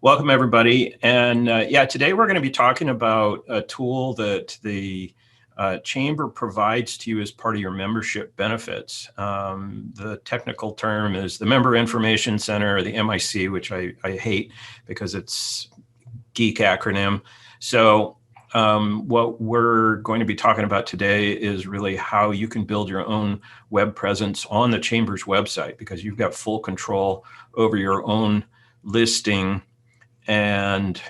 Welcome, everybody. And yeah, today we're going to be talking about a tool that the Chamber provides to you as part of your membership benefits. The technical term is the Member Information Center, or the MIC, which I hate because it's geek acronym. So what we're going to be talking about today is really how you can build your own web presence on the Chamber's website, because you've got full control over your own listing and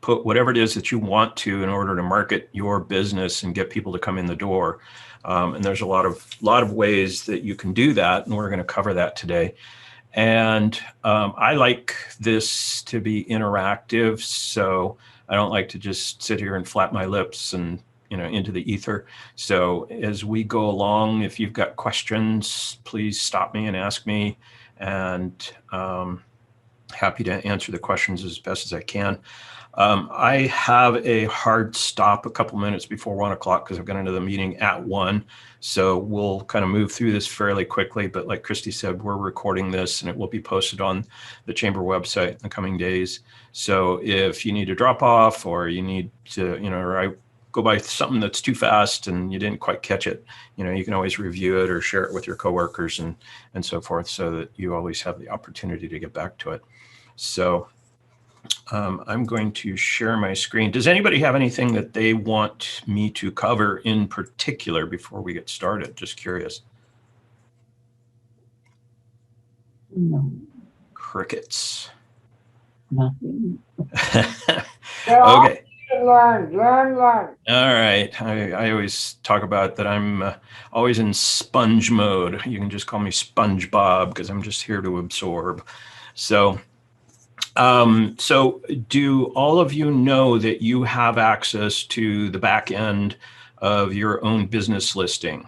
put whatever it is that you want to in order to market your business and get people to come in the door. And there's a lot of ways that you can do that, and we're going to cover that today. And I like this to be interactive, so I don't like to just sit here and flap my lips and into the ether. So as we go along, if you've got questions, please stop me and ask me, and happy to answer the questions as best as I can. I have a hard stop a couple minutes before 1 o'clock because I've got another meeting at 1. So we'll kind of move through this fairly quickly. But like Christy said, we're recording this and it will be posted on the Chamber website in the coming days. So if you need to drop off, or you need to, or I go by something that's too fast and you didn't quite catch it, you can always review it or share it with your coworkers and so forth, so that you always have the opportunity to get back to it. So I'm going to share my screen. Does anybody have anything that they want me to cover in particular before we get started? Just curious. No. Crickets. Nothing. Okay. Learn. All right. I always talk about that I'm always in sponge mode. You can just call me SpongeBob because I'm just here to absorb. So do all of you know that you have access to the back end of your own business listing?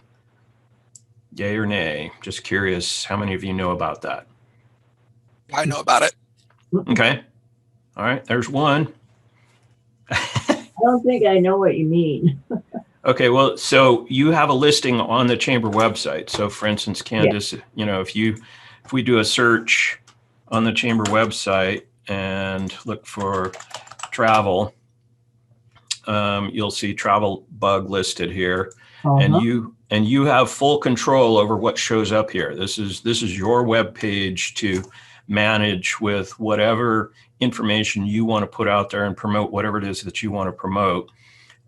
Yay or nay? Just curious, how many of you know about that? I know about it. Okay. All right. There's one. I don't think I know what you mean. Okay. Well, so you have a listing on the Chamber website. So for instance, Candace, if we do a search on the Chamber website and look for travel, you'll see Travel Bug listed here. And you have full control over what shows up here. This is your web page to manage with whatever information you want to put out there and promote whatever it is that you want to promote.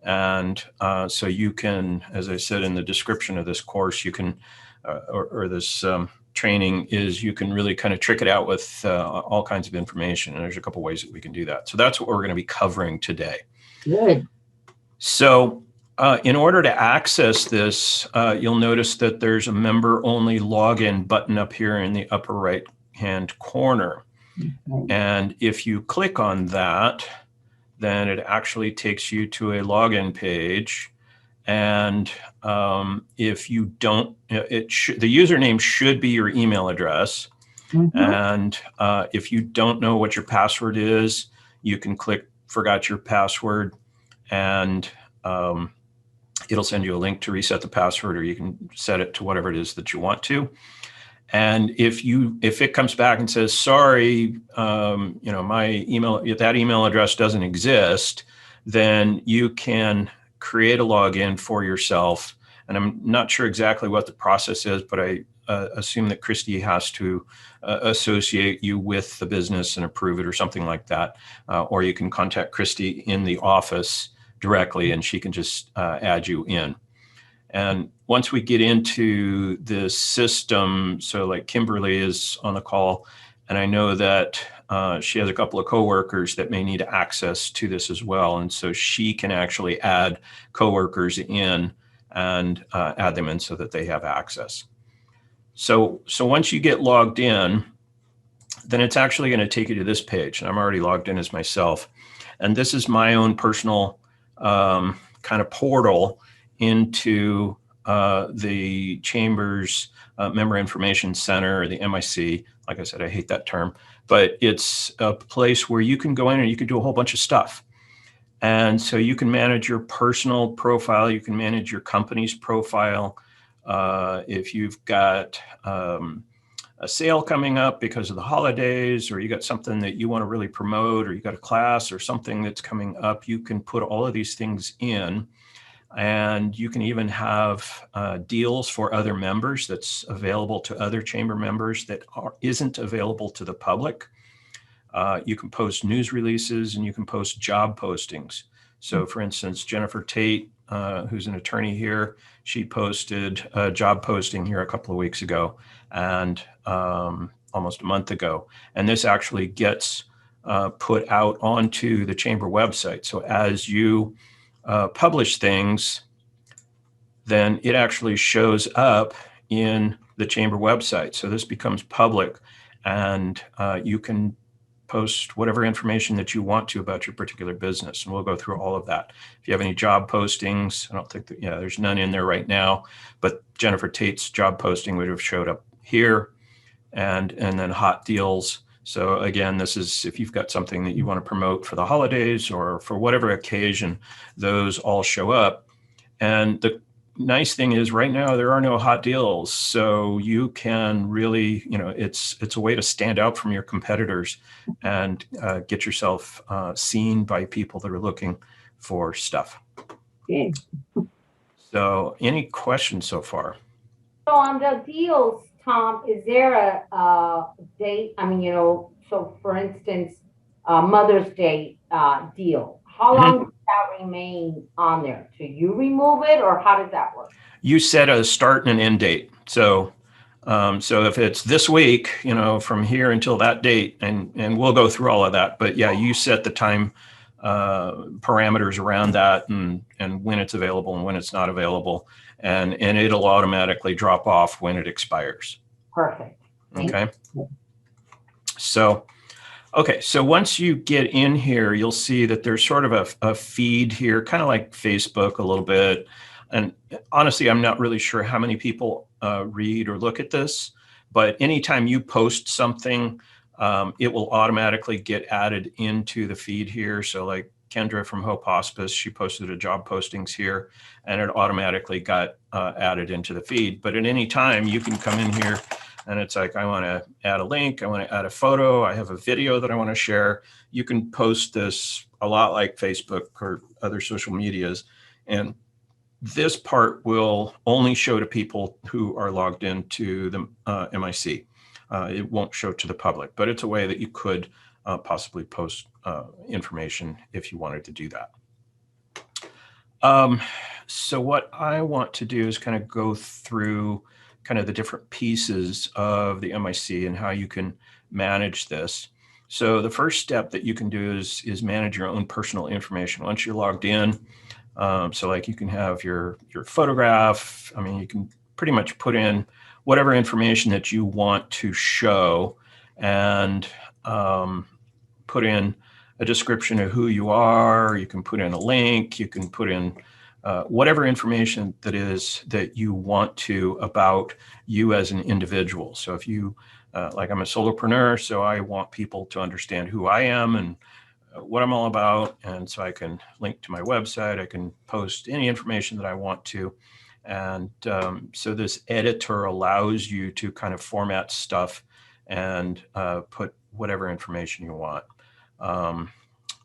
And so you can, as I said in the description of this course, you can or this training is, you can really kind of trick it out with all kinds of information. And there's a couple ways that we can do that. So that's what we're going to be covering today. Good. So in order to access this, you'll notice that there's a member-only login button up here in the upper right-hand corner. Okay. And if you click on that, then it actually takes you to a login page. And if you don't, the username should be your email address. Mm-hmm. And if you don't know what your password is, you can click Forgot Your Password, and it'll send you a link to reset the password, or you can set it to whatever it is that you want to. And if it comes back and says, sorry, my that email address doesn't exist, then you can create a login for yourself. And I'm not sure exactly what the process is, but I assume that Christy has to associate you with the business and approve it or something like that. Or you can contact Christy in the office directly and she can just add you in. And once we get into this system, so like Kimberly is on the call, and I know that she has a couple of coworkers that may need access to this as well. And so she can actually add coworkers in and add them in so that they have access. So once you get logged in, then it's actually going to take you to this page. And I'm already logged in as myself. And this is my own personal kind of portal into the Chamber's Member Information Center, or the MIC. Like I said, I hate that term, but it's a place where you can go in and you can do a whole bunch of stuff. And so you can manage your personal profile, you can manage your company's profile. If you've got a sale coming up because of the holidays, or you got something that you want to really promote, or you got a class or something that's coming up, you can put all of these things in. And you can even have deals for other members that's available to other chamber members that isn't available to the public. You can post news releases and you can post job postings. So for instance, Jennifer Tate, who's an attorney here, she posted a job posting here a couple of weeks ago and almost a month ago. And this actually gets put out onto the chamber website. So as you publish things, then it actually shows up in the chamber website. So this becomes public, and you can post whatever information that you want to about your particular business. And we'll go through all of that. If you have any job postings, I don't think that, there's none in there right now, but Jennifer Tate's job posting would have showed up here, and then hot deals. So again, this is if you've got something that you want to promote for the holidays or for whatever occasion, those all show up. And the nice thing is right now there are no hot deals. So you can really, it's a way to stand out from your competitors and get yourself seen by people that are looking for stuff. Okay. So any questions so far? So on the deals, Tom, is there a date? I mean, so for instance, Mother's Day deal, how long does that remain on there? Do you remove it, or how does that work? You set a start and an end date. So if it's this week, from here until that date, and we'll go through all of that. But yeah, you set the time parameters around that and when it's available and when it's not available. And it'll automatically drop off when it expires. Perfect. Okay. So once you get in here, you'll see that there's sort of a feed here, kind of like Facebook a little bit. And honestly, I'm not really sure how many people read or look at this, but anytime you post something, it will automatically get added into the feed here. So like Kendra from Hope Hospice, she posted a job postings here, and it automatically got added into the feed. But at any time, you can come in here and it's like, I want to add a link, I want to add a photo, I have a video that I want to share. You can post this a lot like Facebook or other social medias. And this part will only show to people who are logged into the MIC. It won't show to the public, but it's a way that you could possibly post information if you wanted to do that. So what I want to do is kind of go through kind of the different pieces of the MIC and how you can manage this. So the first step that you can do is manage your own personal information. Once you're logged in, so like you can have your photograph. I mean, you can pretty much put in whatever information that you want to show, and put in a description of who you are. You can put in a link. You can put in whatever information that you want to about you as an individual. So if you, like I'm a solopreneur, so I want people to understand who I am and what I'm all about. And so I can link to my website. I can post any information that I want to. And so this editor allows you to kind of format stuff and put whatever information you want.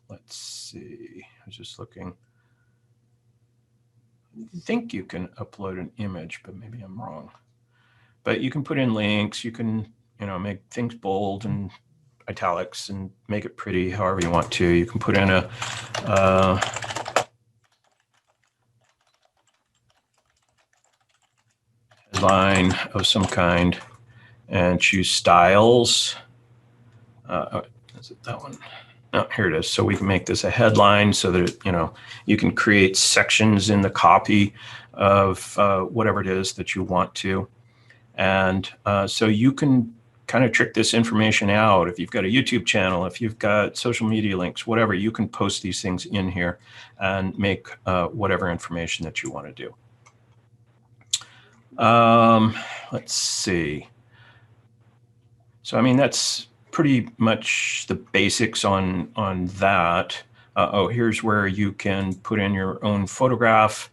Let's see, I was just looking. I think you can upload an image, but maybe I'm wrong. But you can put in links, you can, make things bold and italics and make it pretty however you want to. You can put in a headline of some kind and choose styles. Is it that one? Oh, here it is. So we can make this a headline so that, you can create sections in the copy of whatever it is that you want to. And so you can kind of trick this information out. If you've got a YouTube channel, if you've got social media links, whatever, you can post these things in here and make whatever information that you want to do. Let's see. So, I mean, that's pretty much the basics on that. Here's where you can put in your own photograph,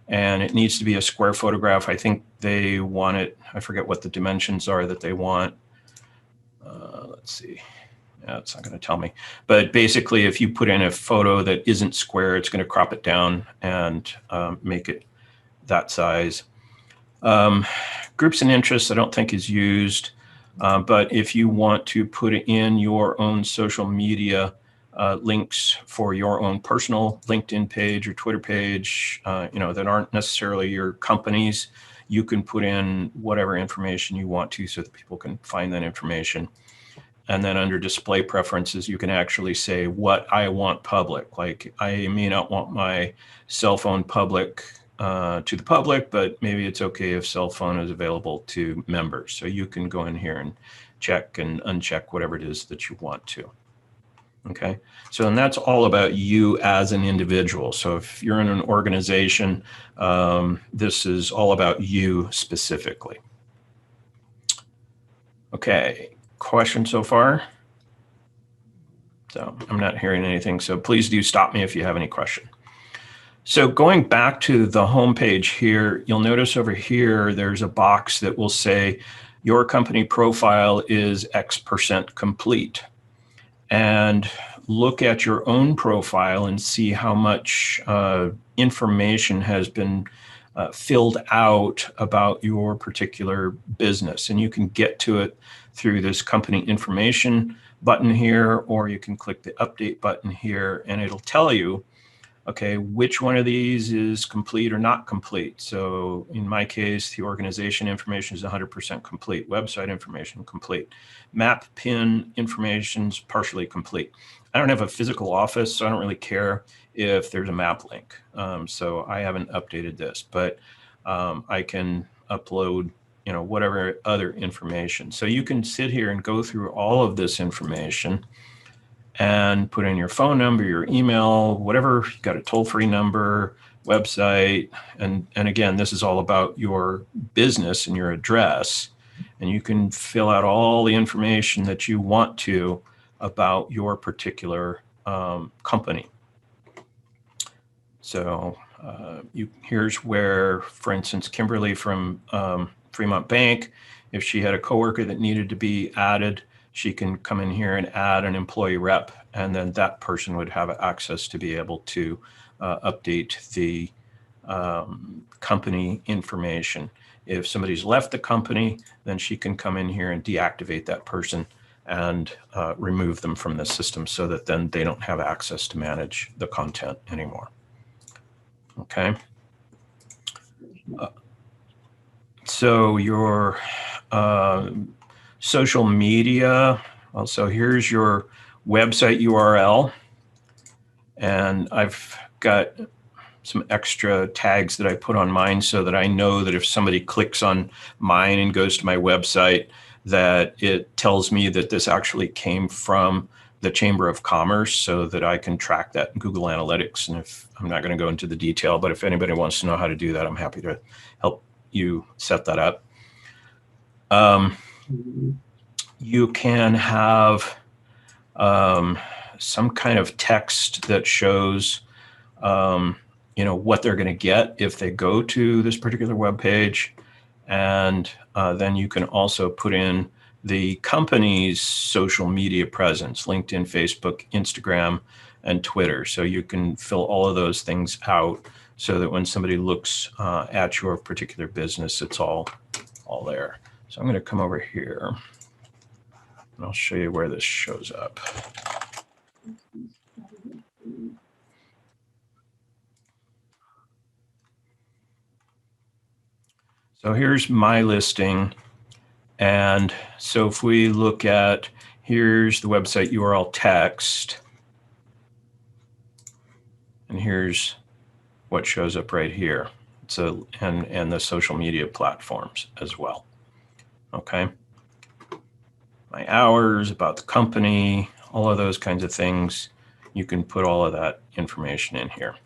and it needs to be a square photograph. I think they want it, I forget what the dimensions are that they want. let's see. Yeah, it's not going to tell me. But basically, if you put in a photo that isn't square, it's going to crop it down and make it that size. Groups and interests, I don't think is used. But if you want to put in your own social media links for your own personal LinkedIn page or Twitter page, that aren't necessarily your company's, you can put in whatever information you want to so that people can find that information. And then under display preferences, you can actually say what I want public. Like I may not want my cell phone public to the public, but maybe it's okay if cell phone is available to members. So you can go in here and check and uncheck whatever it is that you want to. Okay, so and that's all about you as an individual. So if you're in an organization, this is all about you specifically. Okay, question so far? So I'm not hearing anything, so please do stop me if you have any question. So going back to the home page here, you'll notice over here, there's a box that will say your company profile is X% complete. And look at your own profile and see how much information has been filled out about your particular business. And you can get to it through this company information button here, or you can click the update button here and it'll tell you, okay, which one of these is complete or not complete. So in my case, the organization information is 100% complete. Website information complete. Map pin information is partially complete. I don't have a physical office, so I don't really care if there's a map link. So I haven't updated this, but I can upload, whatever other information. So you can sit here and go through all of this information and put in your phone number, your email, whatever, you got a toll-free number, website. And again, this is all about your business and your address. And you can fill out all the information that you want to about your particular company. So here's where, for instance, Kimberly from Fremont Bank, if she had a coworker that needed to be added, she can come in here and add an employee rep, and then that person would have access to be able to update the company information. If somebody's left the company, then she can come in here and deactivate that person and remove them from the system so that then they don't have access to manage the content anymore. Okay. So your social media, also here's your website URL. And I've got some extra tags that I put on mine so that I know that if somebody clicks on mine and goes to my website, that it tells me that this actually came from the Chamber of Commerce so that I can track that in Google Analytics. And if I'm not going to go into the detail, but if anybody wants to know how to do that, I'm happy to help you set that up. You can have some kind of text that shows, what they're going to get if they go to this particular web page. And then you can also put in the company's social media presence, LinkedIn, Facebook, Instagram, and Twitter. So you can fill all of those things out so that when somebody looks at your particular business, it's all there. So I'm going to come over here and I'll show you where this shows up. So here's my listing. And so if we look at, here's the website URL text, and here's what shows up right here. So, and the social media platforms as well. Okay. My hours, about the company, all of those kinds of things. You can put all of that information in here.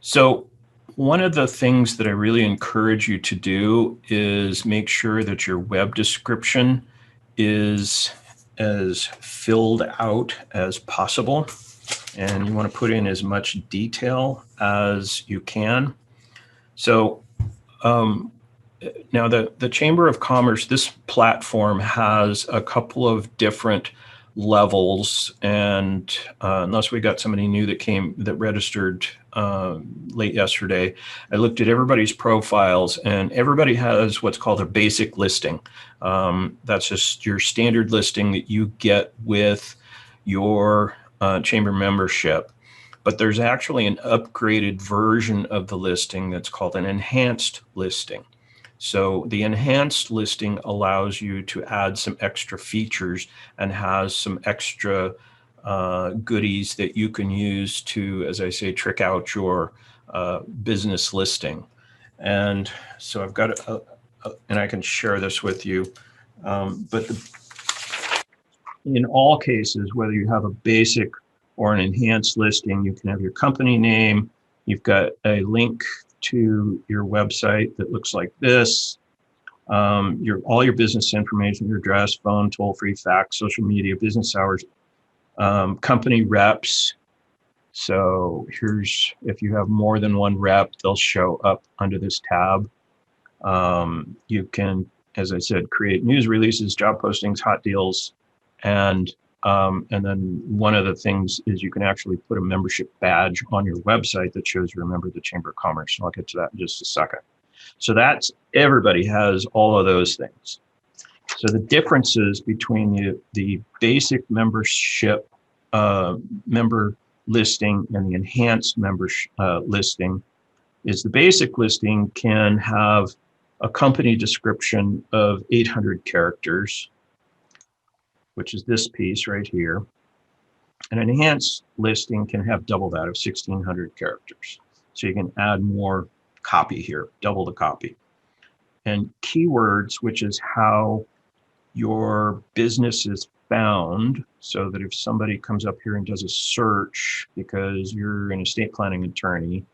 So one of the things that I really encourage you to do is make sure that your web description is as filled out as possible. And you want to put in as much detail as you can. So now the Chamber of Commerce, this platform has a couple of different levels, and unless we got somebody new that registered late yesterday, I looked at everybody's profiles, and everybody has what's called a basic listing. That's just your standard listing that you get with your chamber membership. But there's actually an upgraded version of the listing that's called an enhanced listing. So the enhanced listing allows you to add some extra features and has some extra goodies that you can use to, as I say, trick out your business listing. And so I've got and I can share this with you. But in all cases, whether you have a basic or an enhanced listing, you can have your company name. You've got a link to your website that looks like this. All your business information, your address, phone, toll-free, fax, social media, business hours, company reps. So if you have more than one rep, they'll show up under this tab. You can, as I said, create news releases, job postings, hot deals, and then one of the things is you can actually put a membership badge on your website that shows you're a member of the Chamber of Commerce. And I'll get to that in just a second. So everybody has all of those things. So the differences between the basic membership member listing and the enhanced membership listing is the basic listing can have a company description of 800 characters, which is this piece right here. An enhanced listing can have double that of 1,600 characters. So you can add more copy here, double the copy. And keywords, which is how your business is found, so that if somebody comes up here and does a search because you're an estate planning attorney,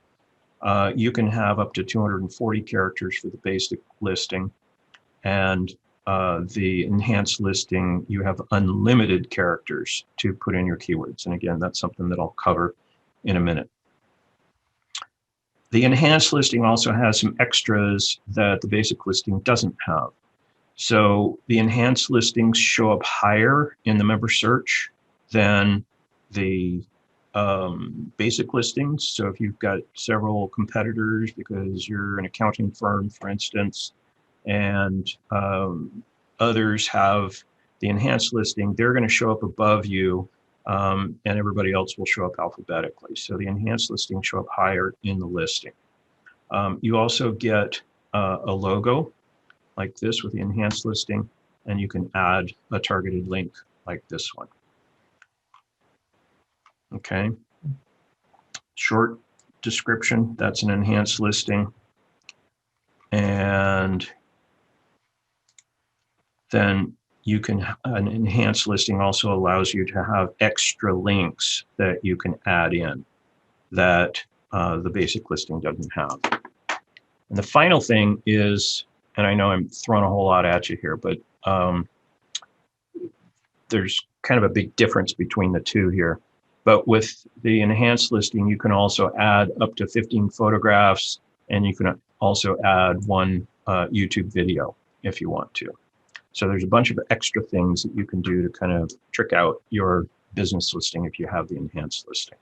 you can have up to 240 characters for the basic listing. And the enhanced listing, you have unlimited characters to put in your keywords. And again, that's something that I'll cover in a minute. The enhanced listing also has some extras that the basic listing doesn't have. So the enhanced listings show up higher in the member search than the basic listings. So if you've got several competitors because you're an accounting firm, for instance, and others have the enhanced listing, they're going to show up above you, and everybody else will show up alphabetically. So the enhanced listings show up higher in the listing. You also get a logo like this with the enhanced listing, and you can add a targeted link like this one. Okay. Short description, that's an enhanced listing. And then you can, an enhanced listing also allows you to have extra links that you can add in that the basic listing doesn't have. And the final thing is, and I know I'm throwing a whole lot at you here, but there's kind of a big difference between the two here. But with the enhanced listing, you can also add up to 15 photographs, and you can also add one YouTube video if you want to. So there's a bunch of extra things that you can do to kind of trick out your business listing if you have the enhanced listing.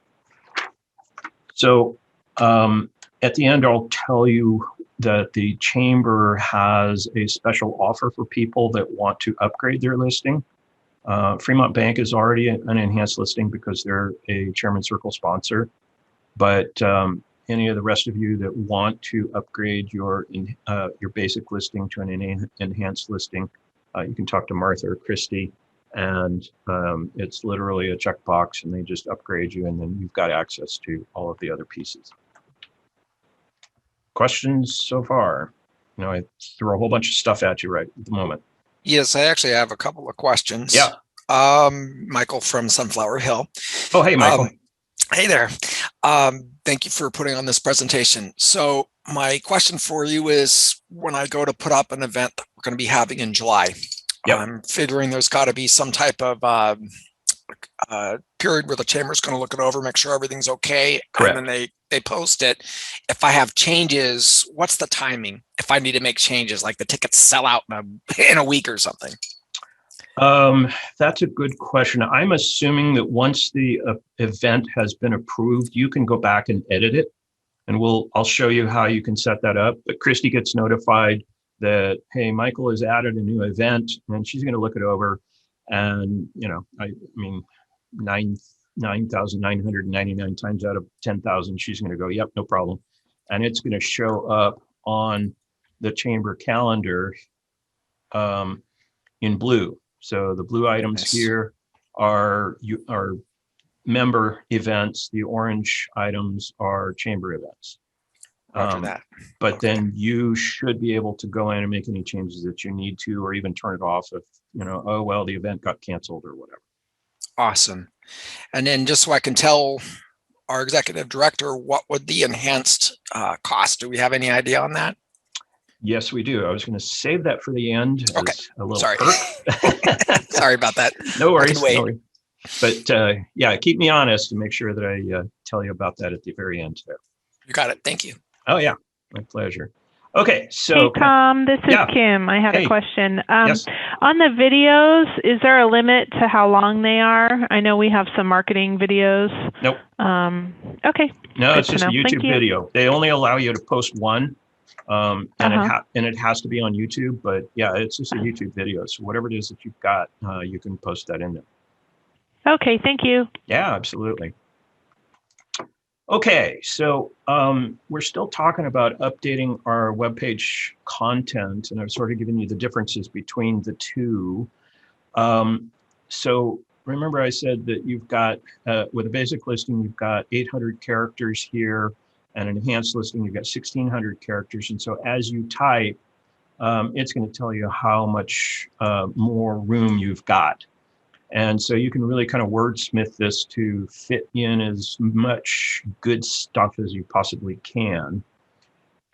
So at the end, I'll tell you that the chamber has a special offer for people that want to upgrade their listing. Fremont Bank is already an enhanced listing because they're a Chairman Circle sponsor. But any of the rest of you that want to upgrade your basic listing to an enhanced listing, you can talk to Martha or Christy, and it's literally a checkbox, and they just upgrade you, and then you've got access to all of the other pieces. Questions so far? You know, I throw a whole bunch of stuff at you right at the moment. Yes, I actually have a couple of questions. Yeah. Michael from Sunflower Hill. Oh, hey, Michael. Hey there. Thank you for putting on this presentation. So my question for you is, when I go to put up an event that we're going to be having in July, Yep. I'm figuring there's got to be some type of period where the chamber's going to look it over, make sure everything's okay, Correct. and then they post it. If I have changes, what's the timing? If I need to make changes, like the tickets sell out in a week or something. That's a good question. I'm assuming that once the event has been approved, you can go back and edit it, and I'll show you how you can set that up. But Christy gets notified that, hey, Michael has added a new event, and she's going to look it over. And, I mean, 9,999 times out of 10,000, she's going to go, yep, no problem. And it's going to show up on the chamber calendar in blue. So the blue items Nice. here are member events. The orange items are chamber events. Roger that. But Okay. then you should be able to go in and make any changes that you need to, or even turn it off if, oh, well, the event got canceled or whatever. Awesome. And then just so I can tell our executive director, what would the enhanced cost? Do we have any idea on that? Yes, we do. I was going to save that for the end Okay. as a little Sorry. perk. Sorry about that. No worries. wait. No worries. But yeah, keep me honest and make sure that I tell you about that at the very end there. You got it. Thank you. Oh, yeah. My pleasure. Okay. So, Hey, Tom, this is Yeah. Kim. I have Hey. a question. Yes. On the videos, is there a limit to how long they are? I know we have some marketing videos. Nope. Okay. No, Good it's to just a know. Thank YouTube you. video. They only allow you to post one, and Uh-huh. it has to be on YouTube. But yeah, it's just a YouTube video. So whatever it is that you've got, you can post that in there. Okay, thank you. Yeah, absolutely. Okay, so we're still talking about updating our webpage content, and I've sort of given you the differences between the two. So remember I said that you've got, with a basic listing, you've got 800 characters here, and an enhanced listing, you've got 1,600 characters. And so as you type, it's going to tell you how much more room you've got. And so you can really kind of wordsmith this to fit in as much good stuff as you possibly can.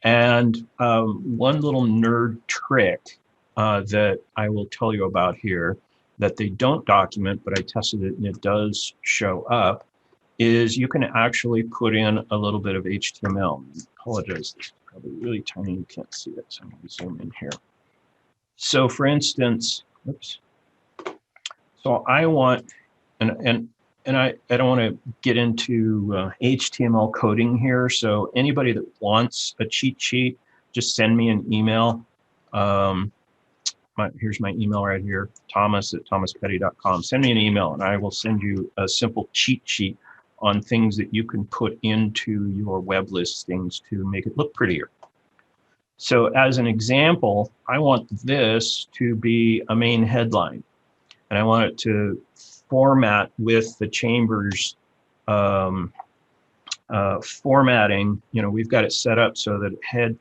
And one little nerd trick that I will tell you about here that they don't document, but I tested it and it does show up, is you can actually put in a little bit of HTML. I apologize, this is probably really tiny, you can't see it, so I'm going to zoom in here. So for instance, oops. So I want, and I don't want to get into HTML coding here. So anybody that wants a cheat sheet, just send me an email. Here's my email right here, thomas@thomaspetty.com. Send me an email and I will send you a simple cheat sheet on things that you can put into your web listings to make it look prettier. So as an example, I want this to be a main headline. And I want it to format with the chamber's formatting. We've got it set up so that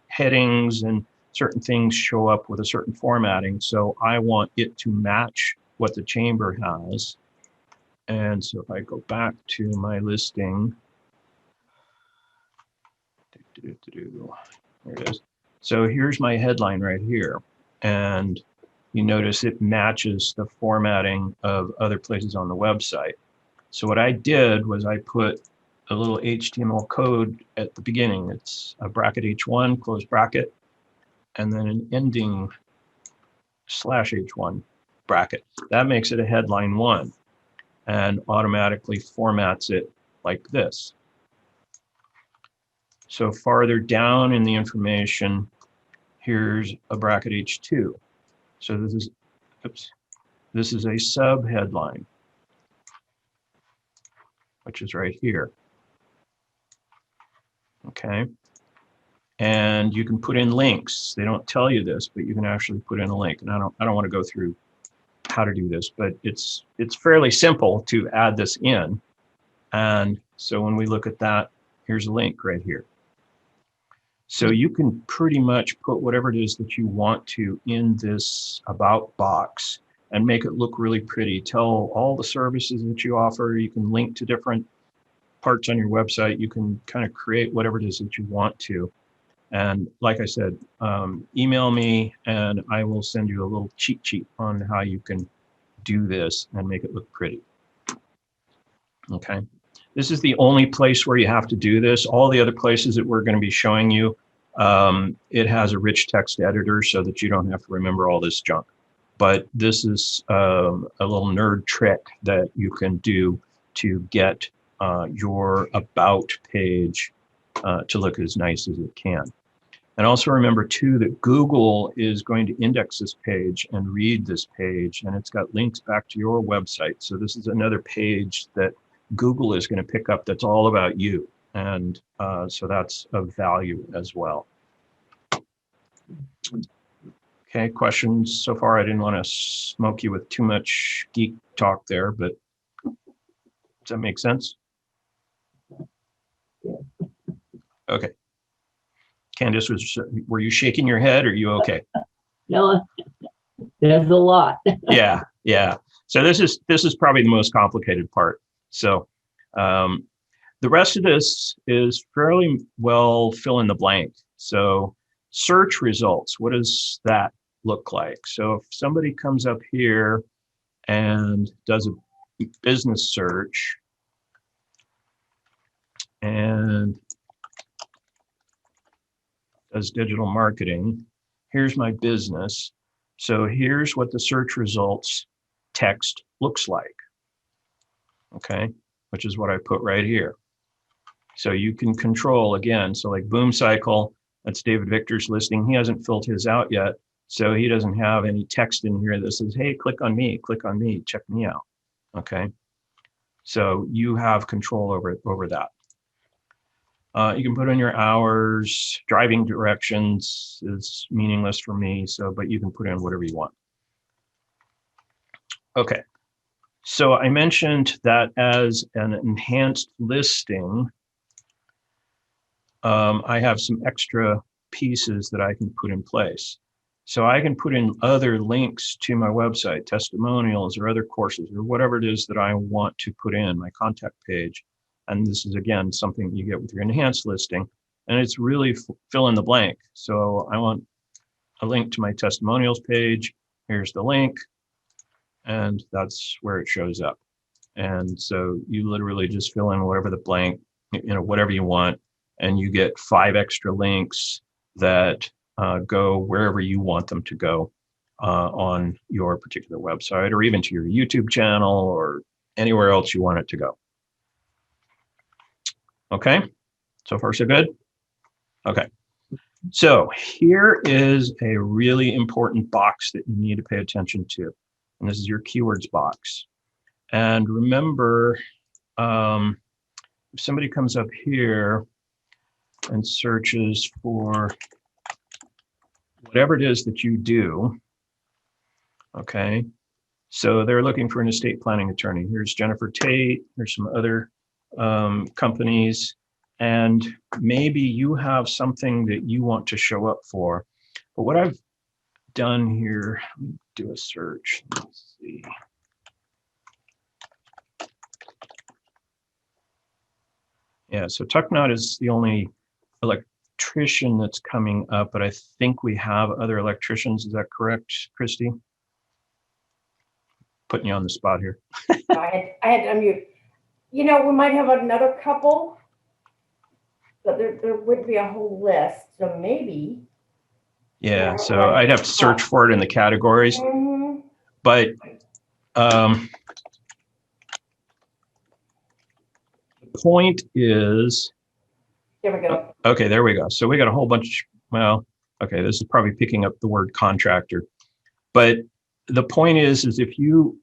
headings and certain things show up with a certain formatting. So I want it to match what the chamber has. And so if I go back to my listing, there it is. So here's my headline right here. And you notice it matches the formatting of other places on the website. So what I did was I put a little HTML code at the beginning. It's a bracket H1, close bracket, and then an ending /H1 bracket. That makes it a headline 1 and automatically formats it like this. So farther down in the information, here's a bracket H2. So this is a sub headline, which is right here. Okay. And you can put in links. They don't tell you this, but you can actually put in a link. And I don't want to go through how to do this, but it's fairly simple to add this in. And so when we look at that, here's a link right here. So you can pretty much put whatever it is that you want to in this about box and make it look really pretty. Tell all the services that you offer. You can link to different parts on your website. You can kind of create whatever it is that you want to. And like I said, email me and I will send you a little cheat sheet on how you can do this and make it look pretty. Okay. This is the only place where you have to do this. All the other places that we're going to be showing you, it has a rich text editor so that you don't have to remember all this junk. But this is a little nerd trick that you can do to get your about page to look as nice as it can. And also remember too that Google is going to index this page and read this page, and it's got links back to your website. So this is another page that Google is going to pick up that's all about you. And so that's of value as well. Okay, questions so far? I didn't want to smoke you with too much geek talk there, but does that make sense? Okay. Candace, were you shaking your head? Or are you okay? No, there's a lot. Yeah. So this is probably the most complicated part. So the rest of this is fairly well fill in the blank. So search results, what does that look like? So if somebody comes up here and does a business search and does digital marketing, here's my business. So here's what the search results text looks like. Okay, which is what I put right here. So you can control again. So like Boom Cycle, that's David Victor's listing. He hasn't filled his out yet. So he doesn't have any text in here that says, hey, click on me, check me out. Okay. So you have control over that. You can put in your hours. Driving directions is meaningless for me. So, but you can put in whatever you want. Okay. So I mentioned that as an enhanced listing, I have some extra pieces that I can put in place. So I can put in other links to my website, testimonials or other courses or whatever it is that I want to put in my contact page. And this is, again, something you get with your enhanced listing. And it's really fill in the blank. So I want a link to my testimonials page. Here's the link. And that's where it shows up. And so you literally just fill in whatever the blank, whatever you want. And you get 5 extra links that go wherever you want them to go on your particular website, or even to your YouTube channel or anywhere else you want it to go. Okay, so far so good? Okay, so here is a really important box that you need to pay attention to. And this is your keywords box. And remember, if somebody comes up here and searches for whatever it is that you do, okay, so they're looking for an estate planning attorney. Here's Jennifer Tate, there's some other companies, and maybe you have something that you want to show up for. But what I've done here, let me do a search, let's see. Yeah, so Tucknut is the only electrician that's coming up, but I think we have other electricians. Is that correct, Christy? Putting you on the spot here. I had to unmute. We might have another couple, but there would be a whole list. So maybe. Yeah, so I'd have to search for it in the categories. Mm-hmm. But the point is, There we go. Okay, there we go. So we got a whole bunch, well, okay, this is probably picking up the word contractor. But the point is if you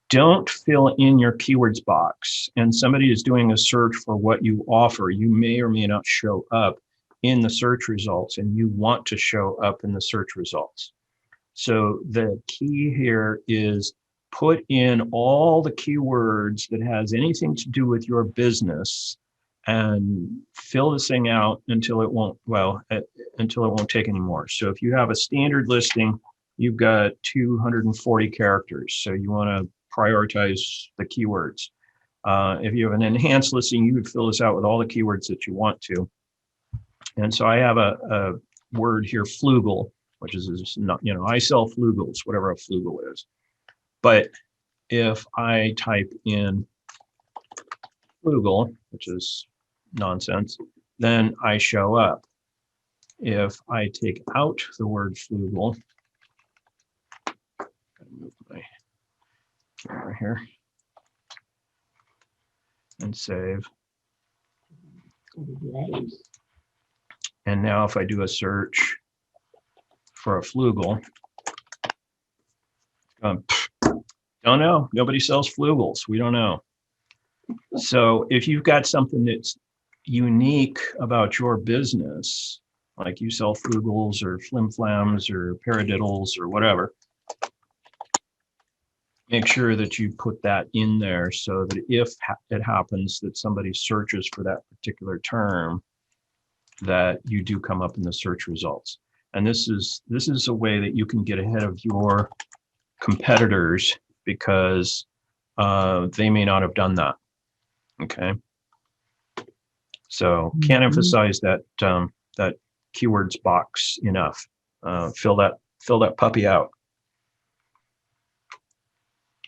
don't fill in your keywords box and somebody is doing a search for what you offer, you may or may not show up in the search results, and you want to show up in the search results. So the key here is put in all the keywords that has anything to do with your business and fill this thing out until it won't, until it won't take anymore. So if you have a standard listing, you've got 240 characters. So you want to prioritize the keywords. If you have an enhanced listing, you would fill this out with all the keywords that you want to. And so I have a word here, flugel, which is not, I sell flugels, whatever a flugel is. But if I type in Flugel, which is nonsense, then I show up. If I take out the word Flugel, move my camera here and save. And now if I do a search for a Flugel, don't know. Nobody sells Flugels. We don't know. So if you've got something that's unique about your business, like you sell Flugels or flim-flams or paradiddles or whatever, make sure that you put that in there so that if it happens that somebody searches for that particular term, that you do come up in the search results. And this is a way that you can get ahead of your competitors because they may not have done that. Okay. So can't emphasize that that keywords box enough. Fill that puppy out.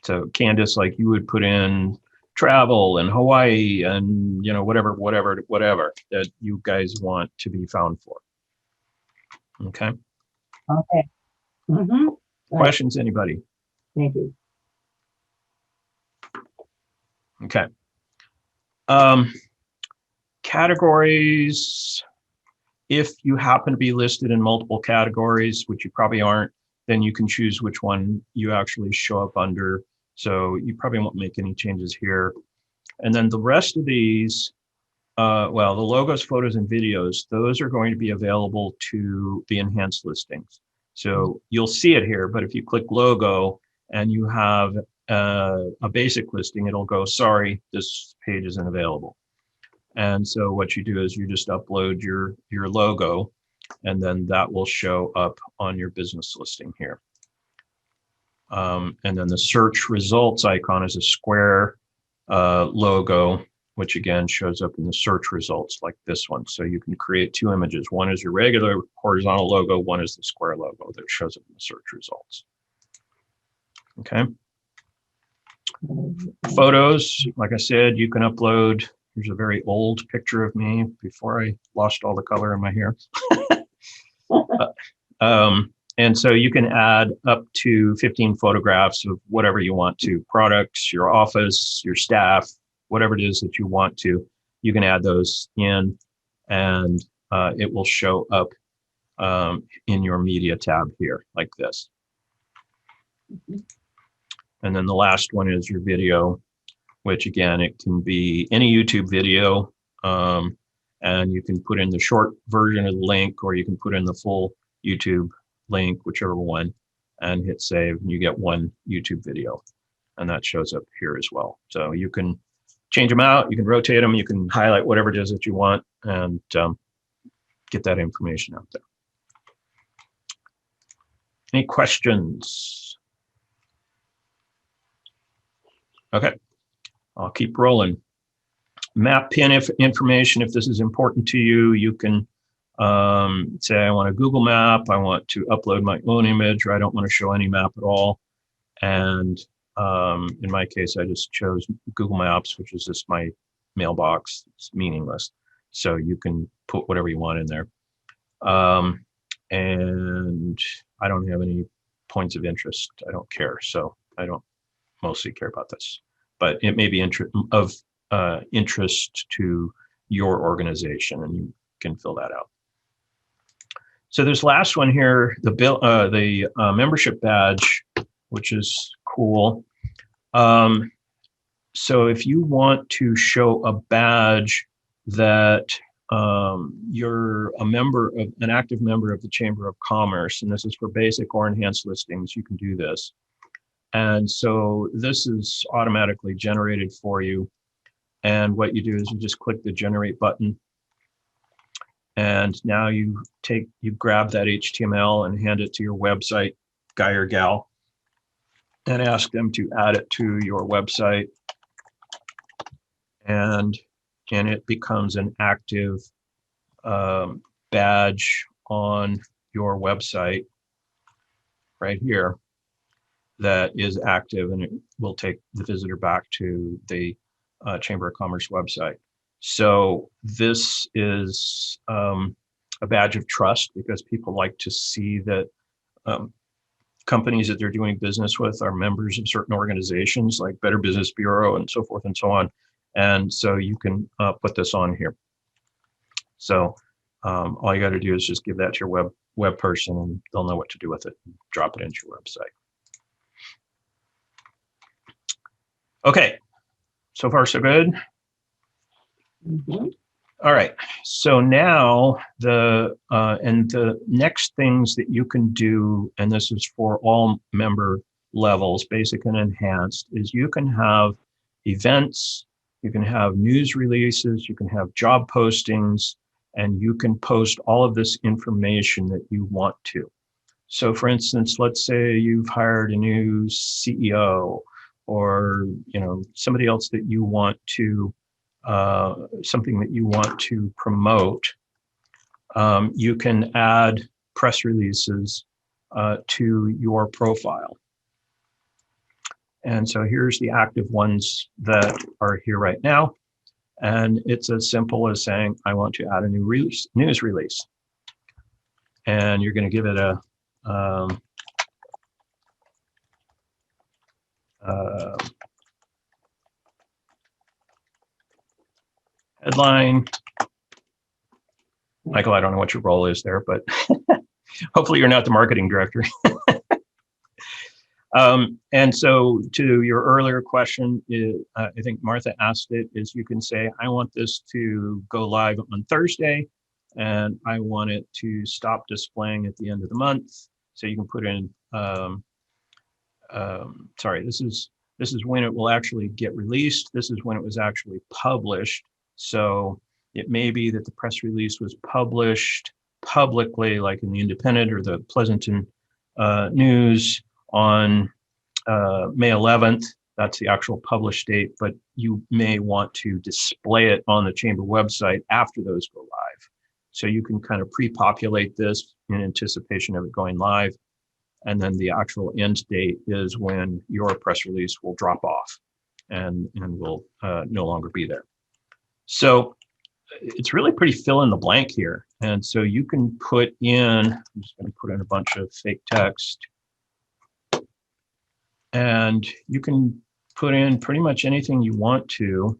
So Candace, like you would put in travel and Hawaii and whatever that you guys want to be found for. Okay. Okay. Mm-hmm. Questions, anybody? Thank you. Okay. Categories. If you happen to be listed in multiple categories, which you probably aren't, then you can choose which one you actually show up under. So you probably won't make any changes here. And then the rest of these, well, the logos, photos, and videos, those are going to be available to the enhanced listings. So you'll see it here, but if you click logo and you have a basic listing, it'll go, sorry, this page isn't available. And so what you do is you just upload your logo, and then that will show up on your business listing here. And then the search results icon is a square logo, which again shows up in the search results like this one. So you can create two images. One is your regular horizontal logo, one is the square logo that shows up in the search results. Okay. Photos, like I said, you can upload. Here's a very old picture of me before I lost all the color in my hair. And so you can add up to 15 photographs of whatever you want to, products, your office, your staff, whatever it is that you want to. You can add those in, and it will show up in your media tab here like this. And then the last one is your video, which again, it can be any YouTube video, and you can put in the short version of the link, or you can put in the full YouTube link, whichever one, and hit save, and you get one YouTube video, and that shows up here as well. So you can change them out, you can rotate them, you can highlight whatever it is that you want, and get that information out there. Any questions? Okay. I'll keep rolling. Map pin information. If this is important to you, you can say, I want a Google map. I want to upload my own image, or I don't want to show any map at all. And in my case, I just chose Google Maps, which is just my mailbox. It's meaningless. So you can put whatever you want in there. And I don't have any points of interest. I don't care. So I don't mostly care about this. But it may be of interest to your organization, and you can fill that out. So this last one here, the membership badge, which is cool. So if you want to show a badge that you're an active member of the Chamber of Commerce, and this is for basic or enhanced listings, you can do this. And so this is automatically generated for you. And what you do is you just click the generate button. And now you grab that HTML and hand it to your website guy or gal and ask them to add it to your website. And it becomes an active badge on your website right here that is active, and it will take the visitor back to the Chamber of Commerce website. So this is a badge of trust because people like to see that companies that they're doing business with are members of certain organizations like Better Business Bureau and so forth and so on. And so you can put this on here. So all you got to do is just give that to your web person and they'll know what to do with it. Drop it into your website. Okay, so far so good. Mhm. All right, so now the next things that you can do, and this is for all member levels, basic and enhanced, is you can have events, you can have news releases, you can have job postings, and you can post all of this information that you want to. So for instance, let's say you've hired a new CEO or somebody else that you want to something that you want to promote, you can add press releases to your profile. And so here's the active ones that are here right now. And it's as simple as saying, I want to add a new news release. And you're going to give it a headline. Michael, I don't know what your role is there, but hopefully you're not the marketing director. And so to your earlier question, I think Martha asked it, is you can say, I want this to go live on Thursday, and I want it to stop displaying at the end of the month. So you can put in, sorry, this is when it will actually get released. This is when it was actually published. So it may be that the press release was published publicly, like in the Independent or the Pleasanton News on May 11th. That's the actual published date, but you may want to display it on the Chamber website after those go live. So you can kind of pre-populate this in anticipation of it going live. And then the actual end date is when your press release will drop off and will no longer be there. So it's really pretty fill in the blank here. And so you can put in, I'm just going to put in a bunch of fake text. And you can put in pretty much anything you want to.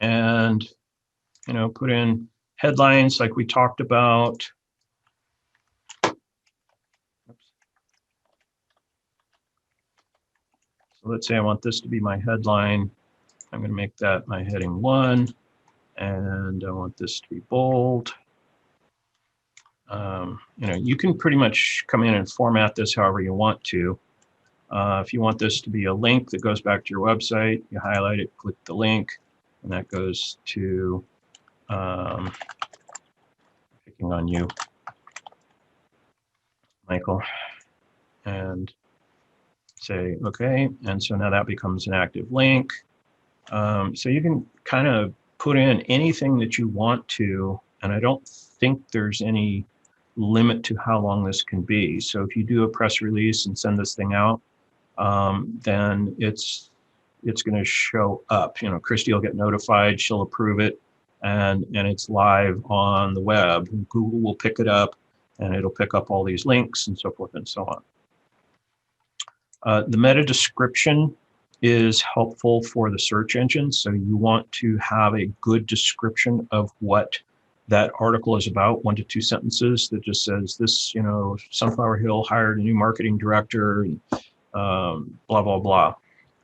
And, put in headlines like we talked about. So let's say I want this to be my headline. I'm going to make that my heading 1. And I want this to be bold. You can pretty much come in and format this however you want to. If you want this to be a link that goes back to your website, you highlight it, click the link, and that goes to, picking on you, Michael, and say, okay. And so now that becomes an active link. So you can kind of put in anything that you want to, and I don't think there's any limit to how long this can be. So if you do a press release and send this thing out, then it's going to show up. Christy will get notified, she'll approve it, and it's live on the web. Google will pick it up, and it'll pick up all these links and so forth and so on. The meta description is helpful for the search engine. So you want to have a good description of what that article is about, 1 to 2 sentences that just says this, Sunflower Hill hired a new marketing director, and blah, blah, blah.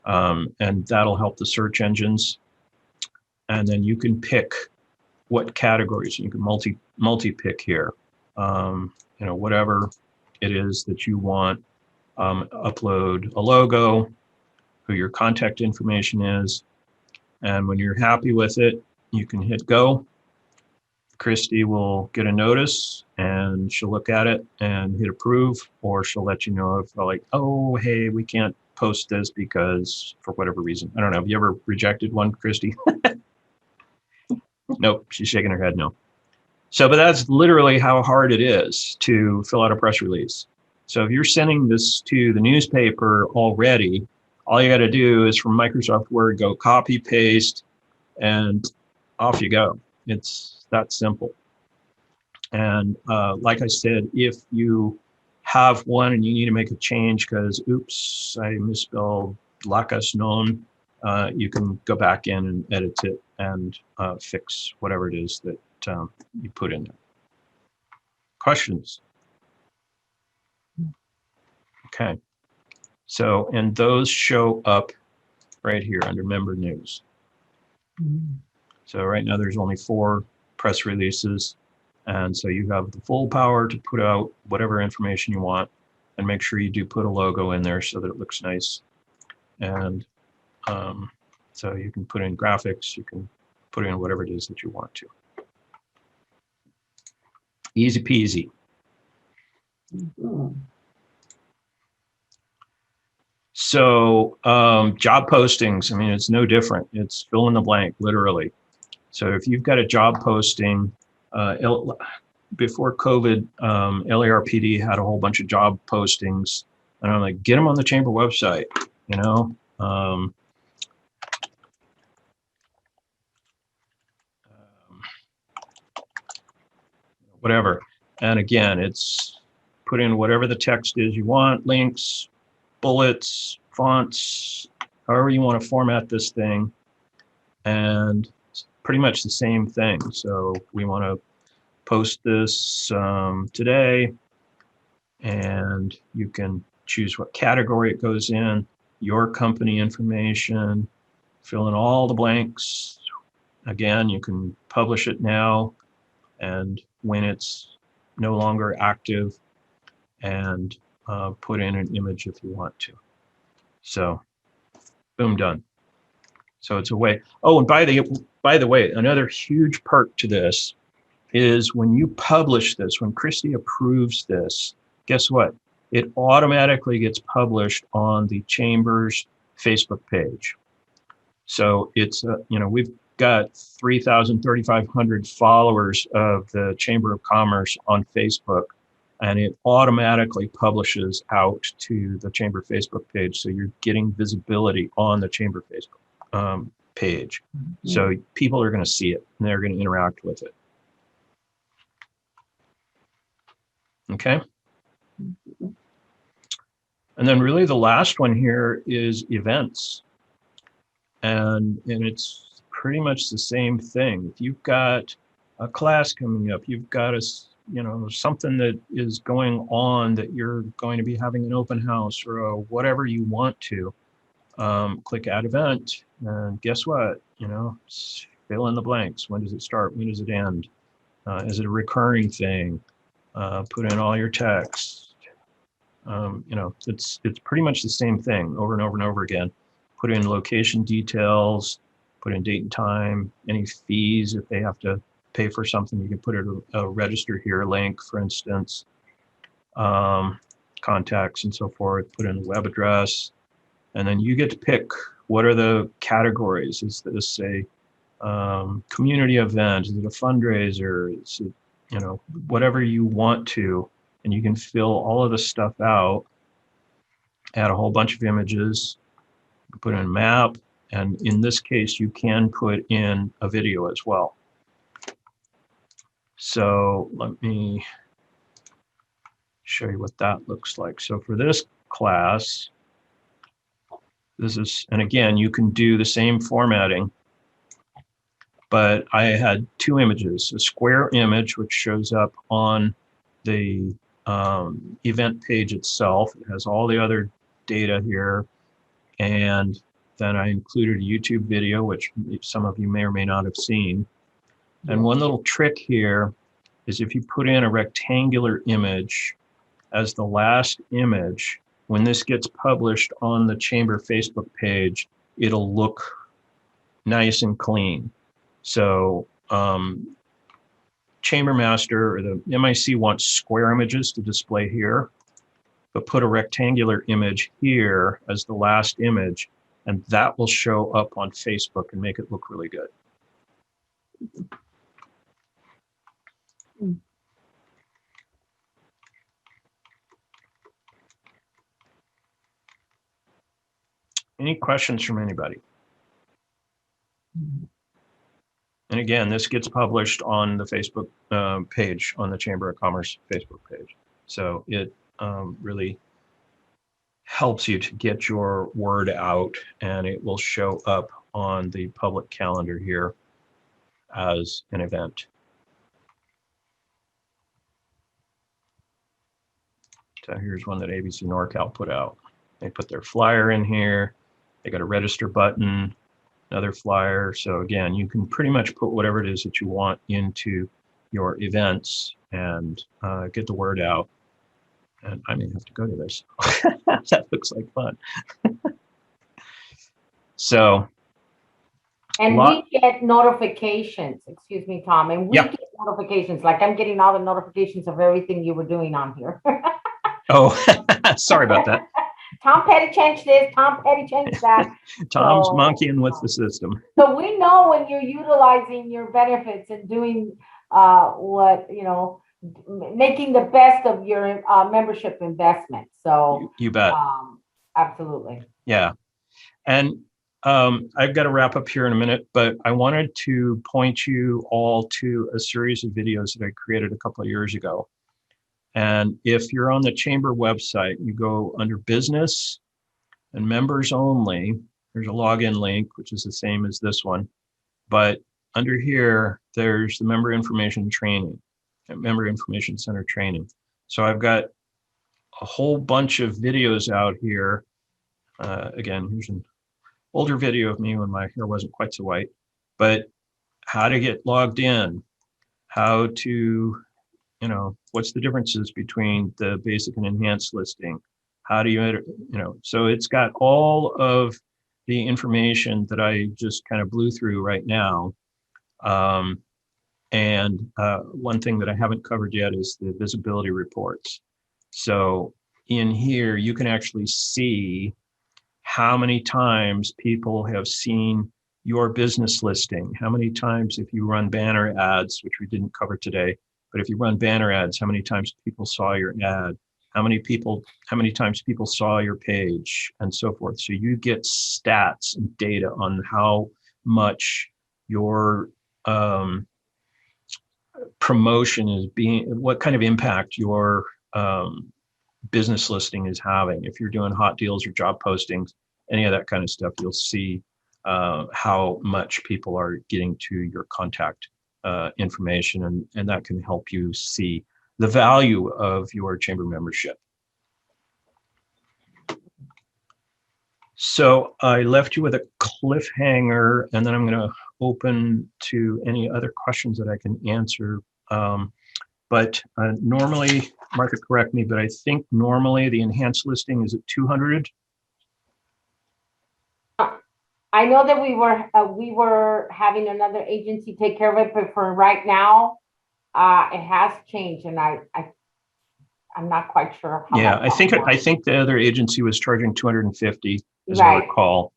And that'll help the search engines. And then you can pick what categories. You can multi-pick here. Whatever it is that you want. Upload a logo, who your contact information is. And when you're happy with it, you can hit go. Christy will get a notice and she'll look at it and hit approve, or she'll let you know if like, oh, hey, we can't post this because for whatever reason. I don't know. Have you ever rejected one, Christy? Nope. She's shaking her head no. So, but that's literally how hard it is to fill out a press release. So if you're sending this to the newspaper already, all you got to do is from Microsoft Word, go copy, paste, and off you go. It's that simple. And like I said, if you have one and you need to make a change because, oops, I misspelled lacus non, you can go back in and edit it and fix whatever it is that you put in there. Questions? Okay. So, and those show up right here under member news. So right now there's only 4 press releases. And so you have the full power to put out whatever information you want, and make sure you do put a logo in there so that it looks nice. And so you can put in graphics, you can put in whatever it is that you want to. Easy peasy. So job postings, I mean, it's no different. It's fill in the blank, literally. So if you've got a job posting, before COVID, LARPD had a whole bunch of job postings, and I'm like, get them on the chamber website, you know? Whatever. And again, it's put in whatever the text is you want, links, bullets, fonts, however you want to format this thing. And it's pretty much the same thing. So we want to post this today, and you can choose what category it goes in, your company information, fill in all the blanks. Again, you can publish it now and when it's no longer active, and put in an image if you want to. So boom, done. So it's a way. Oh, and by the way, another huge perk to this is when you publish this, when Christy approves this, guess what? It automatically gets published on the Chamber's Facebook page. So it's, you know, we've got 3,500 followers of the Chamber of Commerce on Facebook, and it automatically publishes out to the Chamber Facebook page. So you're getting visibility on the Chamber Facebook page. So people are going to see it and they're going to interact with it. Okay. And then really the last one here is events. And it's pretty much the same thing. If you've got a class coming up, you've got something that is going on that you're going to be having an open house or whatever you want to, click add event, and guess what? Fill in the blanks. When does it start? When does it end? Is it a recurring thing? Put in all your text. It's pretty much the same thing over and over and over again. Put in location details, put in date and time, any fees if they have to pay for something. You can put a register here link, for instance, contacts and so forth, put in the web address, and then you get to pick what are the categories. Is this a community event? Is it a fundraiser? Is it, whatever you want to, and you can fill all of this stuff out, add a whole bunch of images, put in a map, and in this case, you can put in a video as well. So let me show you what that looks like. So for this class, this is, and again, you can do the same formatting, but I had 2 images, a square image, which shows up on the event page itself. It has all the other data here. And then I included a YouTube video, which some of you may or may not have seen. And one little trick here is if you put in a rectangular image as the last image, when this gets published on the Chamber Facebook page, it'll look nice and clean. So Chamber Master or the MIC wants square images to display here, but put a rectangular image here as the last image, and that will show up on Facebook and make it look really good. Any questions from anybody? And again, this gets published on the Facebook page, on the Chamber of Commerce Facebook page. So it really helps you to get your word out, and it will show up on the public calendar here as an event. So here's one that ABC NorCal put out. They put their flyer in here. They got a register button, another flyer. So again, you can pretty much put whatever it is that you want into your events and get the word out. And I may have to go to this. That looks like fun. So. And we get notifications, excuse me, Tom, and we get notifications, like I'm getting all the notifications of everything you were doing on here. Oh, sorry about that. Tom Petty changed this, Tom Petty changed that. Tom's monkeying with the system. So we know when you're utilizing your benefits and doing what, you know, making the best of your membership investment. So you bet. Absolutely. Yeah. And I've got to wrap up here in a minute, but I wanted to point you all to a series of videos that I created a couple of years ago. And if you're on the Chamber website, you go under Business and Members Only. There's a login link, which is the same as this one. But under here, there's the Member Information Training, Member Information Center Training. So I've got a whole bunch of videos out here. Again, here's an older video of me when my hair wasn't quite so white, but how to get logged in, how to, you know, what's the differences between the basic and enhanced listing? How do you know, so it's got all of the information that I just kind of blew through right now. And one thing that I haven't covered yet is the visibility reports. So in here, you can actually see how many times people have seen your business listing, how many times if you run banner ads, which we didn't cover today, but if you run banner ads, how many times people saw your ad, how many times people saw your page, and so forth. So you get stats and data on how much your promotion is being, what kind of impact your business listing is having. If you're doing hot deals or job postings, any of that kind of stuff, you'll see how much people are getting to your contact information, and that can help you see the value of your chamber membership. So I left you with a cliffhanger, and then I'm going to open to any other questions that I can answer. But normally, Martha, correct me, but I think normally the enhanced listing is at 200. I know that we were having another agency take care of it, but for right now, it has changed, and I'm not quite sure. Yeah, I think the other agency was charging 250, as I recall,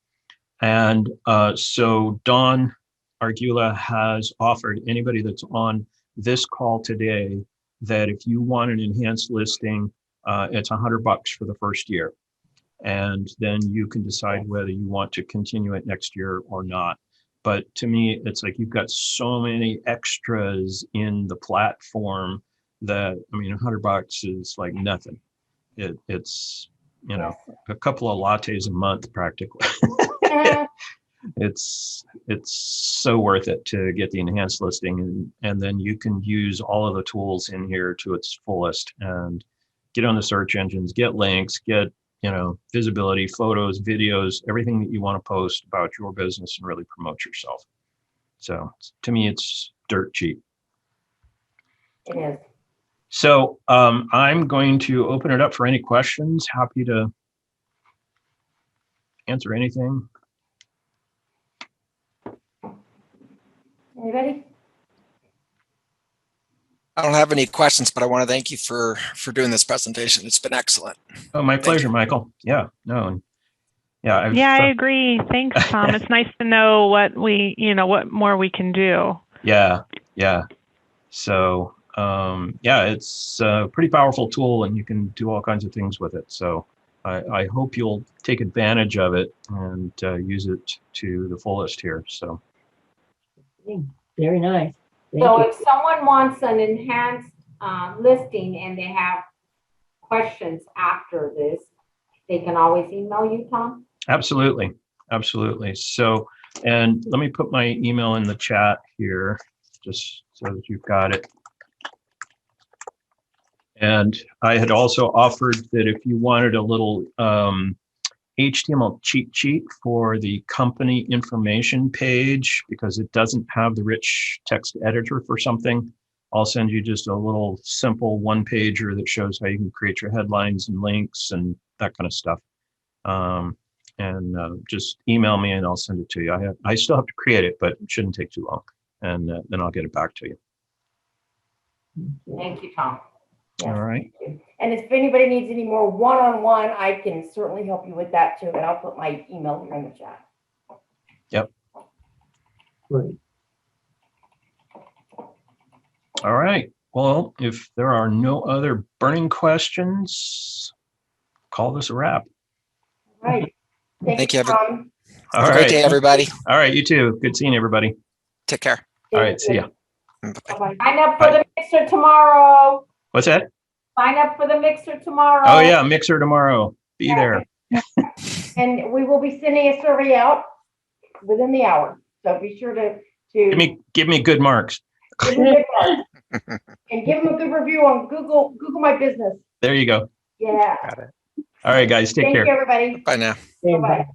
and so Dawn Argula has offered anybody that's on this call today that if you want an enhanced listing, it's $100 for the first year. And then you can decide whether you want to continue it next year or not. But to me, it's like you've got so many extras in the platform that, I mean, $100 is like nothing. It's, you know, a couple of lattes a month practically. It's so worth it to get the enhanced listing, and then you can use all of the tools in here to its fullest and get on the search engines, get links, get, you know, visibility, photos, videos, everything that you want to post about your business and really promote yourself. So to me, it's dirt cheap. It is. So I'm going to open it up for any questions. Happy to answer anything. Anybody? I don't have any questions, but I want to thank you for doing this presentation. It's been excellent. Oh, my pleasure, Michael. Yeah, no. Yeah, I agree. Thanks, Tom. It's nice to know what what more we can do. Yeah. So, yeah, it's a pretty powerful tool, and you can do all kinds of things with it. So I hope you'll take advantage of it and use it to the fullest here. So Very nice. Thank So you. if someone wants an enhanced listing and they have questions after this, they can always email you, Tom? absolutely, absolutely. So, and let me put my email in the chat here, just so that you've got it. And I had also offered that if you wanted a little HTML cheat sheet for the company information page, because it doesn't have the rich text editor for something, I'll send you just a little simple one pager that shows how you can create your headlines and links and that kind of stuff. Just email me and I'll send it to you. I still have to create it, but it shouldn't take too long. And then I'll get it back to you. Thank you, Tom. Yes, All right. thank you. And if anybody needs any more one-on-one, I can certainly help you with that too. And I'll put my email here in the chat. Yep. Great. All right. Well, if there are no other burning questions, call this a wrap. All right. Thank you, Tom. All Have a great right. day, everybody. All right. You too. Good seeing everybody. Take care. All right. See ya. Bye-bye. Sign up for the mixer tomorrow. What's that? Sign up for the mixer tomorrow. Oh, yeah. Mixer tomorrow. Be there. And we will be sending a survey out within the hour. So be sure to Give me good marks. give them a good mark. And give them a good review on Google My Business. There you go. Yeah. Got it. All right, guys. Take Thank care. you, everybody. Bye now. Yeah, Bye-bye.